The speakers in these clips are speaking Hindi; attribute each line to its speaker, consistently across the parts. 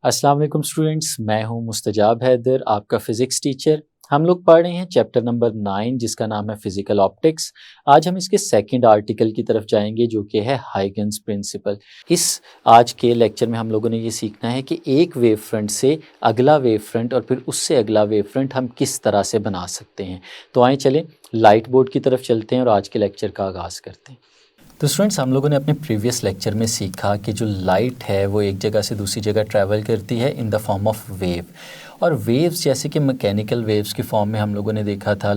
Speaker 1: अस्सलाम वालेकुम स्टूडेंट्स, मैं हूं मुस्तजाब हैदर, आपका फ़िज़िक्स टीचर। हम लोग पढ़ रहे हैं चैप्टर नंबर 9 जिसका नाम है फ़िज़िकल ऑप्टिक्स। आज हम इसके सेकंड आर्टिकल की तरफ जाएंगे जो कि है हाइगन्स प्रिंसिपल। इस आज के लेक्चर में हम लोगों ने ये सीखना है कि एक वेव फ्रंट से अगला वेव फ्रंट और फिर उससे अगला वेव फ्रंट हम किस तरह से बना सकते हैं। तो आइए चलें लाइट बोर्ड की तरफ चलते हैं और आज के लेक्चर का आगाज़ करते हैं। तो स्टूडेंट्स, हम लोगों ने अपने प्रीवियस लेक्चर में सीखा कि जो लाइट है वो एक जगह से दूसरी जगह ट्रैवल करती है in the form of wave. और वेव्स जैसे कि मैकेनिकल वेव्स के फॉर्म में हम लोगों ने देखा था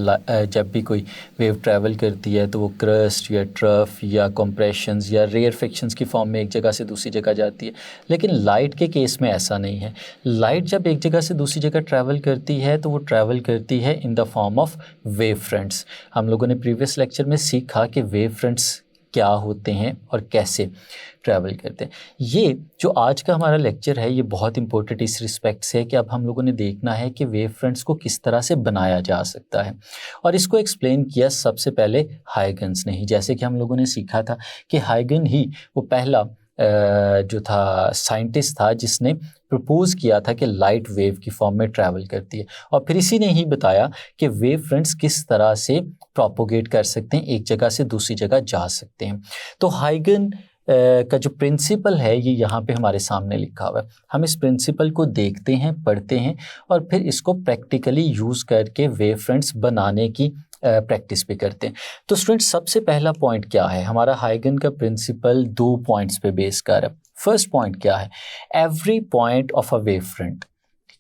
Speaker 1: जब भी कोई वेव ट्रैवल करती है तो वो क्रस्ट या ट्रफ या कंप्रेशंस या रेयरफेक्शंस की फॉर्म में एक जगह से दूसरी जगह जाती है। लेकिन लाइट के केस में ऐसा नहीं है। लाइट जब एक जगह से दूसरी जगह ट्रैवल करती है तो वो ट्रैवल करती है in the form of wave fronts. हम लोगों ने प्रीवियस लेक्चर में सीखा कि वेव फ्रंट्स क्या होते हैं और कैसे ट्रैवल करते हैं। ये जो आज का हमारा लेक्चर है ये बहुत इंपॉर्टेंट इस रिस्पेक्ट से है कि अब हम लोगों ने देखना है कि वेव फ्रंट्स को किस तरह से बनाया जा सकता है। और इसको एक्सप्लेन किया सबसे पहले हाइगन्स ने ही। जैसे कि हम लोगों ने सीखा था कि हाइगन ही वो पहला जो था साइंटिस्ट था जिसने प्रपोज किया था कि लाइट वेव की फॉर्म में ट्रैवल करती है। और फिर इसी ने ही बताया कि वेव फ्रंट्स किस तरह से प्रोपोगेट कर सकते हैं, एक जगह से दूसरी जगह जा सकते हैं। तो हाइगन का जो प्रिंसिपल है ये यहाँ पे हमारे सामने लिखा हुआ है। हम इस प्रिंसिपल को देखते हैं, पढ़ते हैं और फिर इसको प्रैक्टिकली यूज़ करके वेव फ्रंट्स बनाने की प्रैक्टिस भी करते हैं। तो स्टूडेंट्स, सबसे पहला पॉइंट क्या है? हमारा हाइगन का प्रिंसिपल 2 पॉइंट्स पे बेस कर है। फर्स्ट पॉइंट क्या है? Every point of a wave front,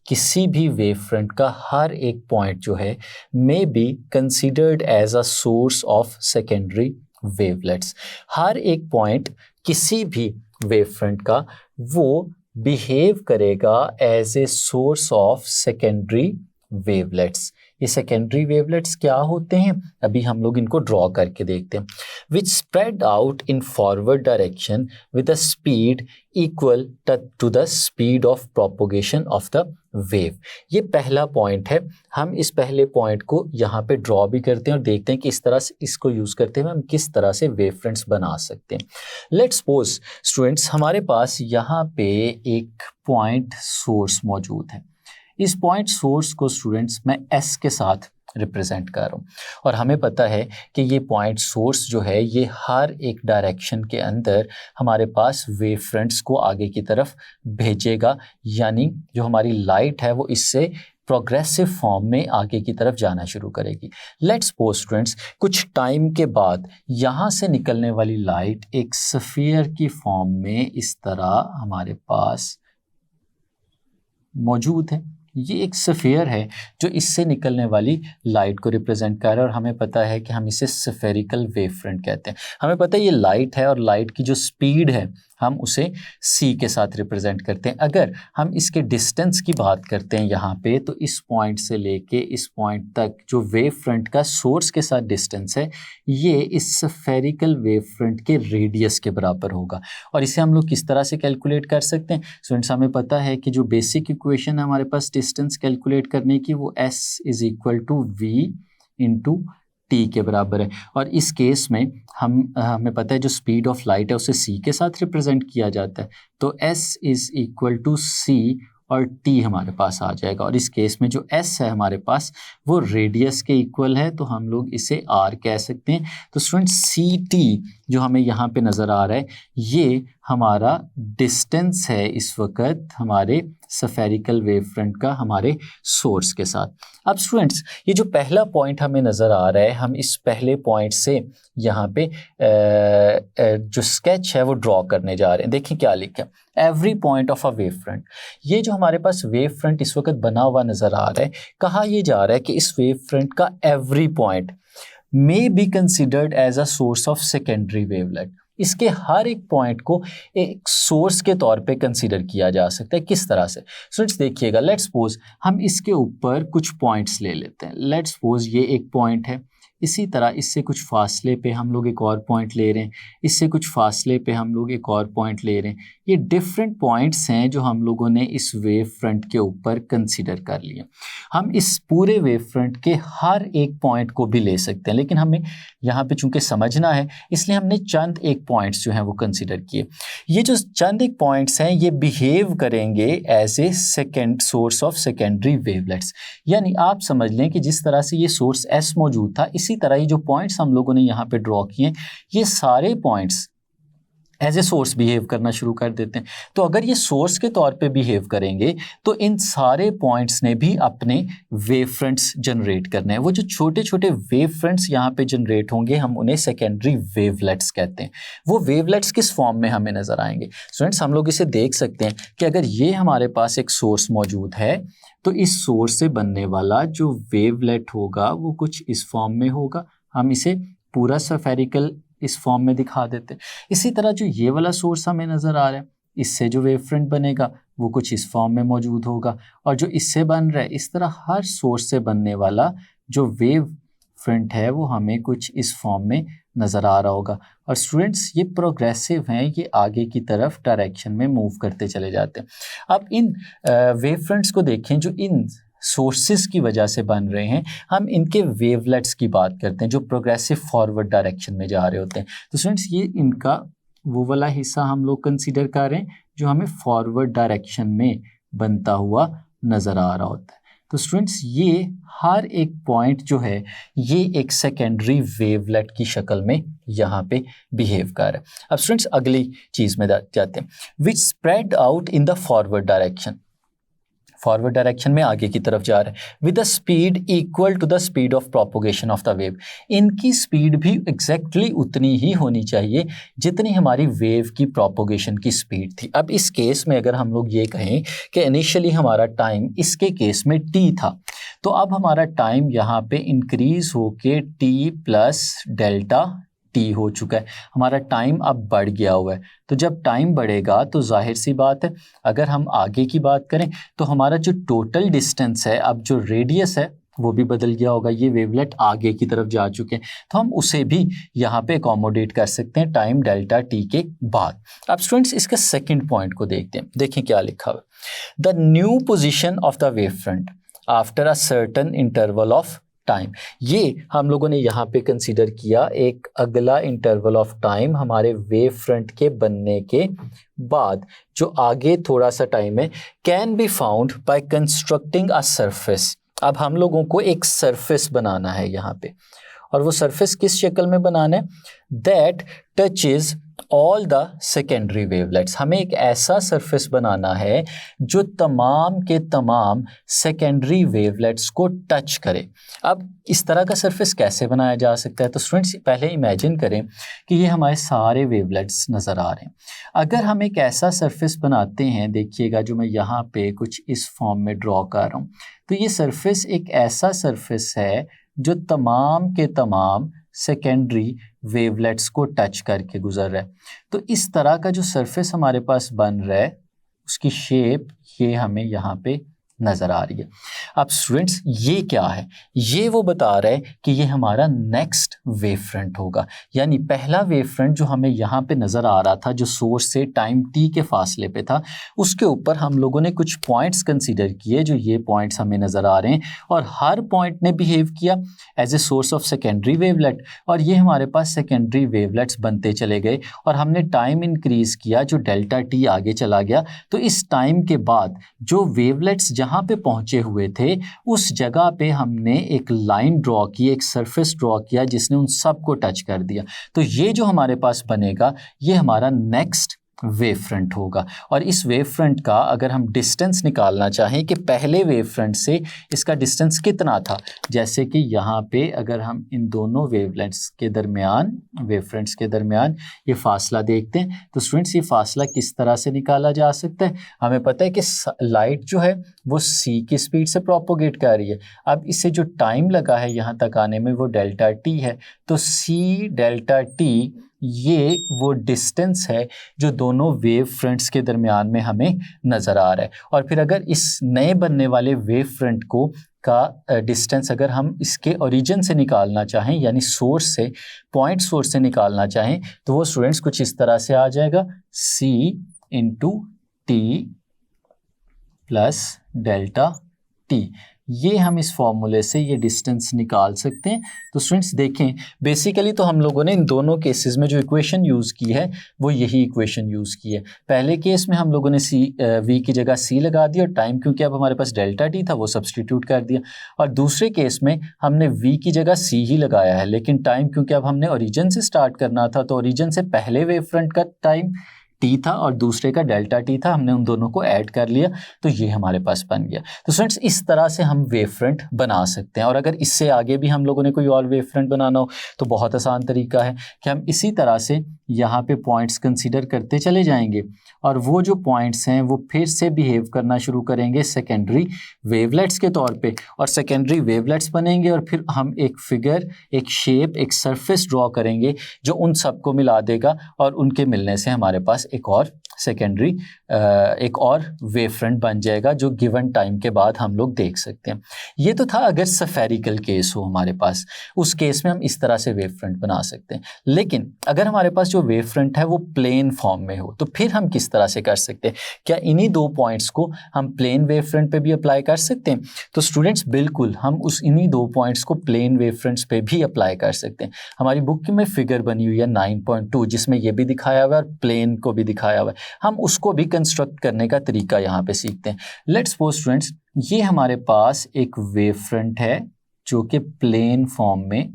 Speaker 1: किसी भी वेव फ्रंट का हर एक पॉइंट जो है may be considered as a source of secondary wavelets. हर एक पॉइंट किसी भी वेव फ्रंट का वो बिहेव करेगा as a source of secondary wavelets. ये सेकेंडरी वेवलेट्स क्या होते हैं? अभी हम लोग इनको ड्रॉ करके देखते हैं। Which spread out in forward direction with a speed equal to the speed of propagation of the wave. ये पहला पॉइंट है। हम इस पहले पॉइंट को यहाँ पे ड्रॉ भी करते हैं और देखते हैं कि इस तरह से इसको यूज़ करते हुए हम किस तरह से वेव फ्रंट्स बना सकते हैं। लेट्स सपोज स्टूडेंट्स, हमारे पास यहाँ पे एक पॉइंट सोर्स मौजूद है। इस पॉइंट सोर्स को स्टूडेंट्स मैं एस के साथ रिप्रेजेंट कर रहा हूँ और हमें पता है कि ये पॉइंट सोर्स जो है ये हर एक डायरेक्शन के अंदर हमारे पास वेव फ्रंट्स को आगे की तरफ भेजेगा, यानी जो हमारी लाइट है वो इससे प्रोग्रेसिव फॉर्म में आगे की तरफ जाना शुरू करेगी। लेट्स सपोज स्टूडेंट्स, कुछ टाइम के बाद यहाँ से निकलने वाली लाइट एक स्फीयर की फॉर्म में इस तरह हमारे पास मौजूद है। ये एक स्फीयर है जो इससे निकलने वाली लाइट को रिप्रेजेंट कर रहा है और हमें पता है कि हम इसे स्फेरिकल वेव फ्रंट कहते हैं। हमें पता है ये लाइट है और लाइट की जो स्पीड है हम उसे c के साथ रिप्रेजेंट करते हैं। अगर हम इसके डिस्टेंस की बात करते हैं यहाँ पे, तो इस पॉइंट से लेके इस पॉइंट तक जो वेव फ्रंट का सोर्स के साथ डिस्टेंस है ये इस स्फेरिकल वेव फ्रंट के रेडियस के बराबर होगा। और इसे हम लोग किस तरह से कैलकुलेट कर सकते हैं? स्टूडेंट्स, हमें पता है कि जो बेसिक इक्वेशन है हमारे पास डिस्टेंस कैलकुलेट करने की वो s is equal to v into T के बराबर है। और इस केस में हमें पता है जो स्पीड ऑफ लाइट है उसे c के साथ रिप्रेजेंट किया जाता है, तो s is equal to c और t हमारे पास आ जाएगा। और इस केस में जो s है हमारे पास वो रेडियस के इक्वल है, तो हम लोग इसे r कह सकते हैं। तो स्टूडेंट ct जो हमें यहाँ पे नज़र आ रहा है ये हमारा डिस्टेंस है इस वक्त हमारे स्फेरिकल वेव फ्रंट का हमारे सोर्स के साथ। अब स्टूडेंट्स, ये जो पहला पॉइंट हमें नज़र आ रहा है, हम इस पहले पॉइंट से यहाँ पे जो स्केच है वो ड्रॉ करने जा रहे हैं। देखिए क्या लिखा है, every point of a wave front. ये जो हमारे पास वेव फ्रंट इस वक्त बना हुआ नज़र आ रहा है, कहा यह जा रहा है कि इस वेव फ्रंट का every point may be considered as a source of secondary wavelet. इसके हर एक पॉइंट को एक सोर्स के तौर पे कंसीडर किया जा सकता है। किस तरह से? स्टूडेंट्स देखिएगा, लेट्स सपोज हम इसके ऊपर कुछ पॉइंट्स ले लेते हैं। लेट्स सपोज ये एक पॉइंट है, इसी तरह इससे कुछ फासले पे हम लोग एक और पॉइंट ले रहे हैं, इससे कुछ फासले पे हम लोग एक और पॉइंट ले रहे हैं, ये डिफरेंट पॉइंट्स हैं जो हम लोगों ने इस वेव फ्रंट के ऊपर कंसीडर कर लिए। हम इस पूरे वेव फ्रंट के हर एक पॉइंट को भी ले सकते हैं, लेकिन हमें यहाँ पे चूंकि समझना है इसलिए हमने चंद एक पॉइंट्स जो हैं वो कंसीडर किए। ये जो चंद एक पॉइंट्स हैं ये बिहेव करेंगे as a second source of secondary wavelets, यानी आप समझ लें कि जिस तरह से ये सोर्स S मौजूद था इसी तरह ये जो पॉइंट्स हम लोगों ने यहाँ पे ड्रॉ किए ये सारे points as a source behave करना शुरू कर देते हैं। तो अगर ये सोर्स के तौर पे बिहेव करेंगे तो इन सारे पॉइंट्स ने भी अपने वेव फ्रंट्स जनरेट करने हैं। वो जो छोटे छोटे वेव फ्रंट्स यहाँ पे जनरेट होंगे हम उन्हें सेकेंडरी वेवलेट्स कहते हैं। वो वेवलेट्स किस फॉर्म में हमें नज़र आएंगे? स्टूडेंट्स, हम लोग इसे देख सकते हैं कि अगर ये हमारे पास एक सोर्स मौजूद है तो इस सोर्स से बनने वाला जो वेवलेट होगा वो कुछ इस फॉर्म में होगा। हम इसे पूरा स्फेरिकल इस फॉर्म में दिखा देते हैं। इसी तरह जो ये वाला सोर्स हमें नज़र आ रहा है इससे जो वेव फ्रंट बनेगा वो कुछ इस फॉर्म में मौजूद होगा, और जो इससे बन रहा है इस तरह हर सोर्स से बनने वाला जो वेव फ्रंट है वो हमें कुछ इस फॉर्म में नज़र आ रहा होगा। और स्टूडेंट्स ये प्रोग्रेसिव हैं, ये आगे की तरफ डायरेक्शन में मूव करते चले जाते हैं। अब इन वेव फ्रंट्स को देखें जो इन सोर्सेस की वजह से बन रहे हैं, हम इनके वेवलेट्स की बात करते हैं जो प्रोग्रेसिव फॉरवर्ड डायरेक्शन में जा रहे होते हैं। तो स्टूडेंट्स ये इनका वो वाला हिस्सा हम लोग कंसीडर कर रहे हैं जो हमें फॉरवर्ड डायरेक्शन में बनता हुआ नज़र आ रहा होता है। तो स्टूडेंट्स ये हर एक पॉइंट जो है ये एक सेकेंडरी वेवलेट की शक्ल में यहाँ पे बिहेव कर रहा है। अब स्टूडेंट्स अगली चीज़ में जाते हैं, which spread out in the forward direction. Forward direction में आगे की तरफ जा रहा है with the speed equal to the speed of propagation of the wave. इनकी स्पीड भी एग्जैक्टली उतनी ही होनी चाहिए जितनी हमारी वेव की प्रोपोगेशन की स्पीड थी। अब इस केस में अगर हम लोग ये कहें कि इनिशियली हमारा टाइम इसके केस में t था, तो अब हमारा टाइम यहाँ पे इंक्रीज होके t प्लस डेल्टा t हो चुका है। हमारा टाइम अब बढ़ गया हुआ है। तो जब टाइम बढ़ेगा तो जाहिर सी बात है अगर हम आगे की बात करें तो हमारा जो टोटल डिस्टेंस है, अब जो रेडियस है वो भी बदल गया होगा। ये वेवलेट आगे की तरफ जा चुके हैं तो हम उसे भी यहाँ पे अकोमोडेट कर सकते हैं टाइम डेल्टा t के बाद। अब स्टूडेंट्स इसका सेकंड पॉइंट को देखते हैं। देखें क्या लिखा हुआ, the new position of the wave front after a certain interval of time. ये हम लोगों ने यहाँ पे कंसीडर किया एक अगला इंटरवल ऑफ टाइम हमारे वेव फ्रंट के बनने के बाद जो आगे थोड़ा सा टाइम है, can be found by constructing a surface. अब हम लोगों को एक सरफेस बनाना है यहाँ पे, और वो सरफेस किस शक्ल में बनाना है, that touches all the secondary wavelets. हमें एक ऐसा सरफेस बनाना है जो तमाम के तमाम सेकेंडरी वेवलेट्स को टच करे। अब इस तरह का सरफेस कैसे बनाया जा सकता है? तो स्टूडेंट्स पहले इमेजिन करें कि ये हमारे सारे वेवलेट्स नज़र आ रहे हैं। अगर हम एक ऐसा सरफेस बनाते हैं, देखिएगा जो मैं यहाँ पे कुछ इस फॉर्म में ड्रॉ कर रहा हूँ, तो ये सरफेस एक ऐसा सरफेस है जो तमाम के तमाम सेकेंडरी वेवलेट्स को टच करके गुजर रहा है। तो इस तरह का जो सरफेस हमारे पास बन रहा है उसकी शेप ये हमें यहाँ पे नज़र आ रही है। अब स्टूडेंट्स ये क्या है? ये वो बता रहा है कि ये हमारा नेक्स्ट वेव फ्रंट होगा, यानी पहला वेव फ्रंट जो हमें यहाँ पे नज़र आ रहा था जो सोर्स से टाइम t के फासले पे था, उसके ऊपर हम लोगों ने कुछ पॉइंट्स कंसीडर किए जो ये पॉइंट्स हमें नज़र आ रहे हैं, और हर पॉइंट ने बिहेव किया as a source of secondary wavelet, और ये हमारे पास सेकेंडरी वेवलेट्स बनते चले गए और हमने टाइम इंक्रीज़ किया जो डेल्टा t आगे चला गया। तो इस टाइम के बाद जो वेवलेट्स जहाँ पे पहुँचे हुए थे उस जगह पे हमने एक लाइन ड्रॉ की, एक सरफेस ड्रॉ किया जिसने उन सब को टच कर दिया। तो ये जो हमारे पास बनेगा ये हमारा नेक्स्ट वेव फ्रंट होगा। और इस वेव फ्रंट का अगर हम डिस्टेंस निकालना चाहें कि पहले वेव फ्रंट से इसका डिस्टेंस कितना था, जैसे कि यहाँ पे अगर हम इन दोनों वेवलेट्स के दरमियान, वेव फ्रंट्स के दरमियान ये फासला देखते हैं, तो स्टूडेंट्स ये फासला किस तरह से निकाला जा सकता है? हमें पता है कि लाइट जो है वो c की स्पीड से प्रोपोगेट कर रही है। अब इससे जो टाइम लगा है यहाँ तक आने में वो डेल्टा t है, तो c डेल्टा t ये वो डिस्टेंस है जो दोनों वेव फ्रंट्स के दरमियान में हमें नज़र आ रहा है। और फिर अगर इस नए बनने वाले वेव फ्रंट को का डिस्टेंस अगर हम इसके ओरिजिन से निकालना चाहें, यानी सोर्स से, पॉइंट सोर्स से निकालना चाहें, तो वो स्टूडेंट्स कुछ इस तरह से आ जाएगा, c into T plus delta T, ये हम इस फॉर्मूले से ये डिस्टेंस निकाल सकते हैं। तो स्टूडेंट्स देखें, बेसिकली तो हम लोगों ने इन दोनों केसेस में जो इक्वेशन यूज़ की है वो यही इक्वेशन यूज़ की है। पहले केस में हम लोगों ने वी की जगह सी लगा दिया और टाइम क्योंकि अब हमारे पास डेल्टा टी था वो सब्सटीट्यूट कर दिया, और दूसरे केस में हमने वी की जगह सी ही लगाया है, लेकिन टाइम क्योंकि अब हमने ओरिजिन से स्टार्ट करना था तो ओरिजिन से पहले वेव फ्रंट का टाइम टी था और दूसरे का डेल्टा टी था, हमने उन दोनों को ऐड कर लिया तो ये हमारे पास बन गया। तो स्टूडेंट्स इस तरह से हम वेव फ्रंट बना सकते हैं, और अगर इससे आगे भी हम लोगों ने कोई और वेव फ्रंट बनाना हो तो बहुत आसान तरीका है कि हम इसी तरह से यहाँ पे पॉइंट्स कंसीडर करते चले जाएंगे, और वो जो पॉइंट्स हैं वो फिर से बिहेव करना शुरू करेंगे सेकेंडरी वेवलेट्स के तौर पे, और सेकेंडरी वेवलेट्स बनेंगे, और फिर हम एक फिगर, एक शेप, एक सरफेस ड्रॉ करेंगे जो उन सबको मिला देगा, और उनके मिलने से हमारे पास एक और सेकेंडरी एक और वेव फ्रंट बन जाएगा जो गिवन टाइम के बाद हम लोग देख सकते हैं। ये तो था अगर सफेरिकल केस हो हमारे पास, उस केस में हम इस तरह से वेव फ्रंट बना सकते हैं। लेकिन अगर हमारे पास जो वेव फ्रंट है वो प्लेन फॉर्म में हो तो फिर हम किस तरह से कर सकते हैं? क्या इन्हीं दो पॉइंट्स को हम प्लेन वेव फ्रंट पे भी अप्लाई कर सकते हैं? तो स्टूडेंट्स बिल्कुल हम उस इन्हीं दो पॉइंट्स को प्लेन वेव फ्रंट्स पे भी अप्लाई कर सकते हैं। हमारी बुक में फिगर बनी हुई है 9.2 जिसमें ये भी दिखाया हुआ है और प्लेन को भी दिखाया हुआ है, हम उसको भी कंस्ट्रक्ट करने का तरीका यहाँ पे सीखते हैं। लेट्स सपोज स्टूडेंट्स ये हमारे पास एक वेव फ्रंट है जो कि प्लेन फॉर्म में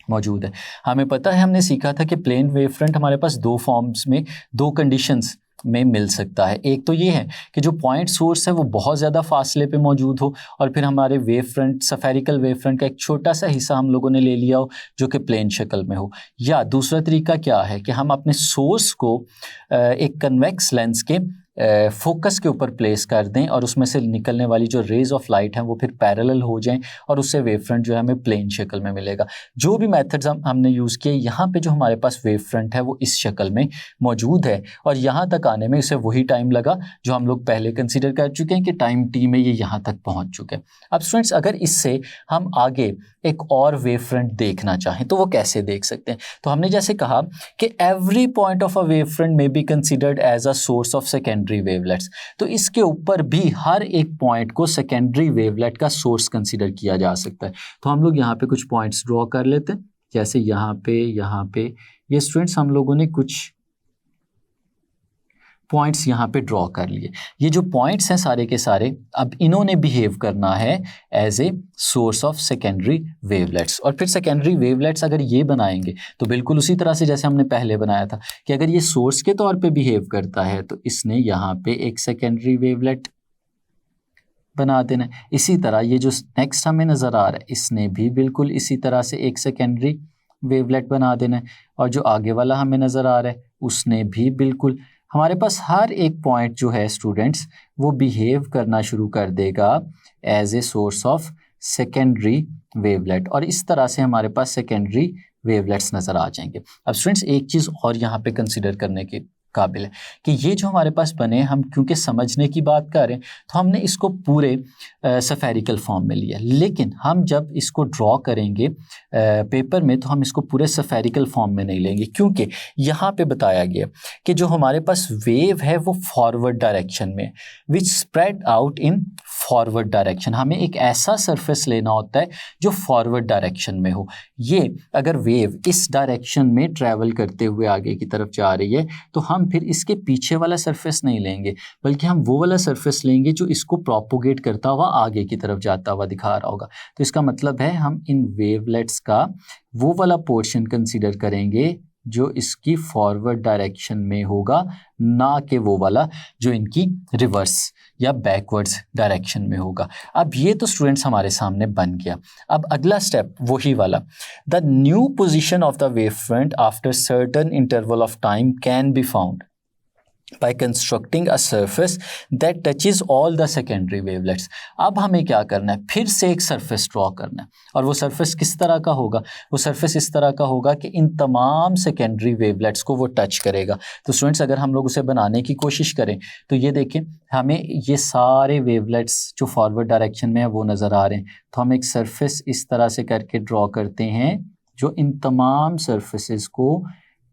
Speaker 1: मौजूद है। हमें पता है, हमने सीखा था कि प्लेन वेव फ्रंट हमारे पास दो फॉर्म्स में, दो कंडीशंस में मिल सकता है। एक तो ये है कि जो पॉइंट सोर्स है वो बहुत ज़्यादा फासले पे मौजूद हो, और फिर हमारे wave front, spherical wave front का एक छोटा सा हिस्सा हम लोगों ने ले लिया हो जो कि प्लेन शक्ल में हो। या दूसरा तरीका क्या है कि हम अपने सोर्स को एक कन्वेक्स लेंस के फोकस के ऊपर प्लेस कर दें, और उसमें से निकलने वाली जो रेज ऑफ लाइट हैं वो फिर पैरेलल हो जाएं, और उससे वेव फ्रंट जो है हमें प्लेन शक्ल में मिलेगा। जो भी मेथड्स हमने यूज़ किए, यहाँ पे जो हमारे पास वेव फ्रंट है वो इस शक्ल में मौजूद है, और यहाँ तक आने में इसे वही टाइम लगा जो हम लोग पहले कंसीडर कर चुके हैं कि टाइम टी में ये यहाँ तक पहुँच चुके हैं। अब स्टूडेंट्स अगर इससे हम आगे एक और वेव फ्रंट देखना चाहें तो वो कैसे देख सकते हैं? तो हमने जैसे कहा कि every point of a wave front may be considered as a source of secondary wavelets, तो इसके ऊपर भी हर एक पॉइंट को सेकेंडरी वेवलेट का सोर्स कंसीडर किया जा सकता है। तो हम लोग यहाँ पे कुछ पॉइंट्स ड्रॉ कर लेते हैं, जैसे यहाँ पे ये स्टूडेंट्स हम लोगों ने कुछ पॉइंट्स यहाँ पे ड्रॉ कर लिए। ये जो पॉइंट्स हैं सारे के सारे, अब इन्होंने बिहेव करना है as a source of secondary wavelets, और फिर सेकेंडरी वेवलेट्स अगर ये बनाएंगे तो बिल्कुल उसी तरह से जैसे हमने पहले बनाया था कि अगर ये सोर्स के तौर पे बिहेव करता है तो इसने यहाँ पे एक सेकेंडरी वेवलेट बना देना है। इसी तरह ये जो नेक्स्ट हमें नज़र आ रहा है इसने भी बिल्कुल इसी तरह से एक सेकेंडरी वेवलेट बना देना है, और जो आगे वाला हमें नज़र आ रहा है उसने भी बिल्कुल। हमारे पास हर एक पॉइंट जो है स्टूडेंट्स वो बिहेव करना शुरू कर देगा as a source of secondary wavelet, और इस तरह से हमारे पास सेकेंडरी वेवलेट्स नज़र आ जाएंगे। अब स्टूडेंट्स एक चीज़ और यहाँ पे कंसिडर करने की काबिल है कि ये जो हमारे पास बने, हम क्योंकि समझने की बात कर रहे हैं तो हमने इसको पूरे सफेरिकल फॉर्म में लिया, लेकिन हम जब इसको ड्रॉ करेंगे पेपर में तो हम इसको पूरे सफेरिकल फॉर्म में नहीं लेंगे, क्योंकि यहाँ पे बताया गया कि जो हमारे पास वेव है वो फॉरवर्ड डायरेक्शन में, which spread out in forward direction. हमें एक ऐसा सरफेस लेना होता है जो फॉरवर्ड डायरेक्शन में हो। ये अगर वेव इस डायरेक्शन में ट्रैवल करते हुए आगे की तरफ जा रही है तो हम फिर इसके पीछे वाला सरफेस नहीं लेंगे, बल्कि हम वो वाला सरफेस लेंगे जो इसको प्रोपोगेट करता हुआ आगे की तरफ जाता हुआ दिखा रहा होगा। तो इसका मतलब है हम इन वेवलेट्स का वो वाला पोर्शन कंसीडर करेंगे जो इसकी फॉरवर्ड डायरेक्शन में होगा, ना कि वो वाला जो इनकी रिवर्स या बैकवर्ड्स डायरेक्शन में होगा। अब ये तो स्टूडेंट्स हमारे सामने बन गया। अब अगला स्टेप वही वाला, the new position of the wave front after certain interval of time can be found by constructing a surface that touches all the secondary wavelets। अब हमें क्या करना है, फिर से एक सरफेस ड्रॉ करना है, और वो सरफेस किस तरह का होगा? वो सरफेस इस तरह का होगा कि इन तमाम सेकेंडरी वेवलेट्स को वो टच करेगा। तो स्टूडेंट्स अगर हम लोग उसे बनाने की कोशिश करें तो ये देखें, हमें ये सारे वेवलेट्स जो फॉरवर्ड डायरेक्शन में है वो नज़र आ रहे हैं। तो हम एक सरफेस इस तरह से करके ड्रॉ करते हैं जो इन तमाम सरफेसेस को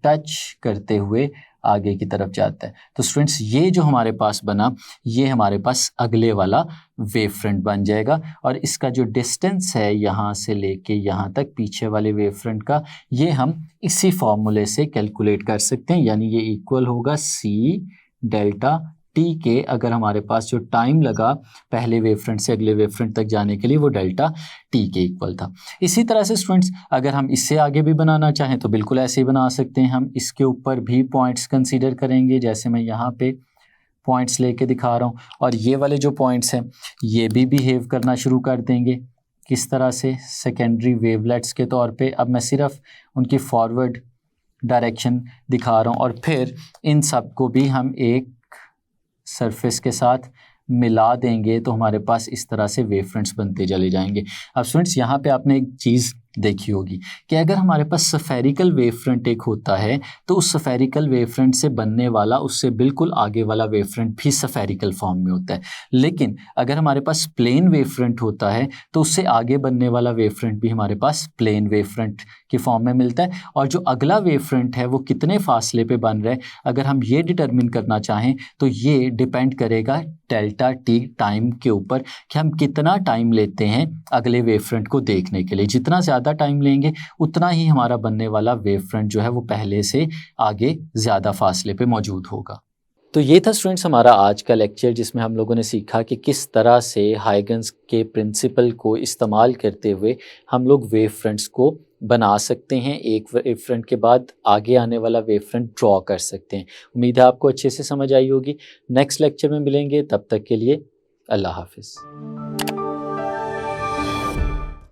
Speaker 1: टच करते हुए आगे की तरफ जाता है। तो स्टूडेंट्स ये जो हमारे पास बना, ये हमारे पास अगले वाला वेव फ्रंट बन जाएगा, और इसका जो डिस्टेंस है यहाँ से लेके यहाँ तक पीछे वाले वेव फ्रंट का, ये हम इसी फॉर्मूले से कैलकुलेट कर सकते हैं, यानी ये इक्वल होगा सी डेल्टा टी के। अगर हमारे पास जो टाइम लगा पहले वेव फ्रंट से अगले वेव फ्रंट तक जाने के लिए, वो डेल्टा टी के इक्वल था। इसी तरह से स्टूडेंट्स अगर हम इससे आगे भी बनाना चाहें तो बिल्कुल ऐसे ही बना सकते हैं। हम इसके ऊपर भी पॉइंट्स कंसीडर करेंगे, जैसे मैं यहाँ पे पॉइंट्स लेके दिखा रहा हूँ, और ये वाले जो पॉइंट्स हैं ये भी बिहेव करना शुरू कर देंगे। किस तरह से? सेकेंडरी वेवलेट्स के तौर पे। अब मैं सिर्फ उनकी फॉरवर्ड डायरेक्शन दिखा रहा हूँ, और फिर इन सब को भी हम एक सरफेस के साथ मिला देंगे तो हमारे पास इस तरह से वेव फ्रंट्स बनते चले जाएंगे। अब स्टूडेंट्स यहाँ पे आपने एक चीज़ देखी होगी कि अगर हमारे पास स्फेरिकल वेव फ्रंट एक होता है तो उस स्फेरिकल वेव फ्रंट से बनने वाला उससे बिल्कुल आगे वाला वेव फ्रंट भी स्फेरिकल फॉर्म में होता है। लेकिन अगर हमारे पास प्लेन वेव फ्रंट होता है तो उससे आगे बनने वाला वेव फ्रंट भी हमारे पास प्लेन वेव फ्रंट की फॉर्म में मिलता है, और जो अगला वेव फ्रंट है वो कितने फासले पे बन रहा है, अगर हम ये डिटरमिन करना चाहें तो ये डिपेंड करेगा डेल्टा टी टाइम के ऊपर कि हम कितना टाइम लेते हैं अगले वेव फ्रंट को देखने के लिए। जितना ज़्यादा टाइम लेंगे उतना ही हमारा बनने वाला वेव फ्रंट जो है वो पहले से आगे ज़्यादा फासले पे मौजूद होगा। तो ये था स्टूडेंट्स हमारा आज का लेक्चर, जिसमें हम लोगों ने सीखा कि किस तरह से हाइगन्स के प्रिंसिपल को इस्तेमाल करते हुए हम लोग वेव फ्रंट्स को बना सकते हैं, एक वेव फ्रंट के बाद आगे आने वाला वेव फ्रंट ड्रॉ कर सकते हैं। उम्मीद है आपको अच्छे से समझ आई होगी। नेक्स्ट लेक्चर में मिलेंगे, तब तक के लिए अल्लाह हाफिज़।